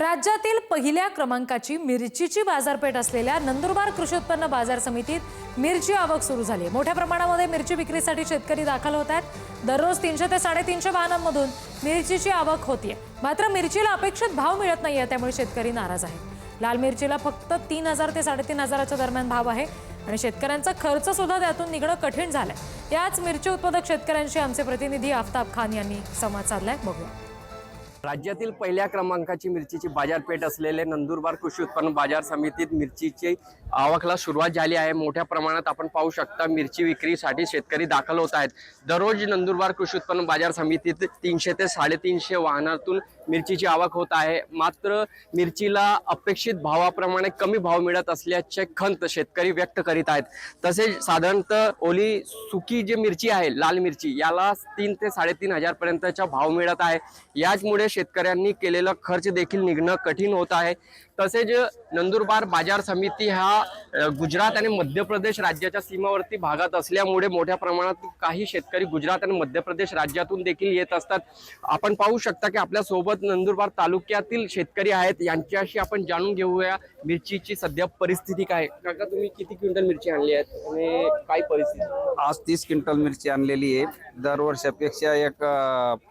राज्यातील पहिल्या क्रमांकाची मिरचीची बाजारपेठ असलेल्या नंदुरबार कृषी उत्पन्न बाजार समितीत मिरची आवक सुरू झाली आहे। मोठ्या प्रमाणामध्ये मिरची विक्रीसाठी शेतकरी दाखल होत आहेत। दररोज 300 ते 350 वाहनांमधून मिरचीची आवक होतीये। मात्र मिरचीला अपेक्षित भाव मिळत नाहीये, त्यामुळे शेतकरी नाराज आहेत। लाल मिरचीला फक्त 3000 ते 3500च्या दरम्यान भाव आहे आणि शेतकऱ्यांचा खर्च सुद्धा त्यातून निघणं कठीण झालंय। याच मिरची उत्पादक शेतकऱ्यांशी आमचे प्रतिनिधी आफताब खान यांनी संवाद साधलाय, बघूया। राज्यातील पहिल्या क्रमांकाची मिरचीची बाजारपेठ असलेले नंदुरबार कृषी उत्पन्न बाजार समितीत मिरचीची आवकला सुरुवात झाली आहे। मोठ्या प्रमाणात आपण पाहू शकता मिरची विक्रीसाठी शेतकरी दाखल होत आहेत। दररोज नंदुरबार कृषी उत्पन्न बाजार समितीत 300 ते 350 वाहनातून मिरचीची आवक होत आहे। मात्र मिरचीला अपेक्षित भावाप्रमाणे कमी भाव मिळत असल्याचे खंत शेतकरी व्यक्त करीत आहेत। तसेच साधारणतः ओली सुकी जी मिरची आहे, लाल मिरची, याला 3 ते 3500 पर्यंतचा भाव मिळत आहे। याचमुळे शेतकऱ्यांनी केलेला खर्च देखील निघणं कठीण होत आहे। तसेच नंदुरबार बाजार समिती हा गुजरात आणि मध्य प्रदेश राज्याच्या सीमावर्ती भागात असल्यामुळे मोठ्या प्रमाणात काही शेतकरी गुजरात आणि मध्य प्रदेश राज्यातून देखील येत असतात। आपण पाहू शकता की आपल्या सोबत नंदुरबार तालुक्यातील शेतकरी आहेत, यांच्याशी आपण जाणून घेऊया मिरचीची सध्या परिस्थिती काय। काका, तुम्ही किती क्विंटल मिरची आणली आहे आणि काय परिस्थिती? आज 30 क्विंटल मिरची आणलेली आहे। दरवर्षापेक्षा एक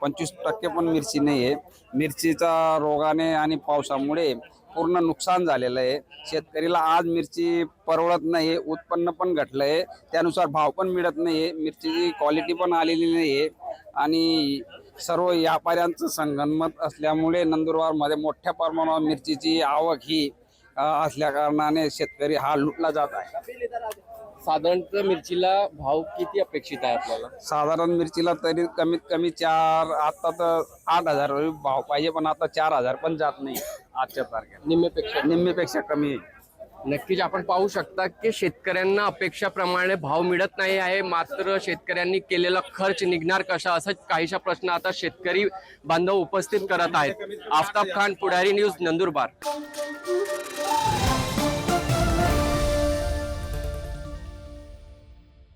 25% पण मिरची नाही आहे। मिरचीचा रोगाने आणि पावसामुळे पूर्ण नुकसान झालेलं आहे। शेतकरीला आज मिरची परवडत नाही, उत्पन्न पण घटलं आहे, त्यानुसार भाव पण मिळत नाही आहे, मिरचीची क्वालिटी पण आलेली नाही आहे आणि सर्व व्यापाऱ्यांचं संगनमत असल्यामुळे नंदुरबारमध्ये मोठ्या प्रमाणावर मिरचीची आवक ही असल्या कारणाने शेतकरी हा लुटला जात आहे। साधारणतः मिरचीला भाव किती अपेक्षित आहे आपल्याला? साधारण मिरचीला तरी कमीत कमी 4, आता तर 8000 भाव पाहिजे, पण आता 4000 पण जात नाही आजच्या तारखेला। निम्मेपेक्षा कमी आहे। नक्कीच आपण पाहू शकता की शेतकऱ्यांना अपेक्षाप्रमाणे भाव मिळत नाही आहे। मात्र शेतकऱ्यांनी केलेला खर्च निघणार कसा, असा काहीशा प्रश्न आता शेतकरी बांधव उपस्थित करत आहेत। आफताब खान, पुढारी न्यूज, नंदुरबार।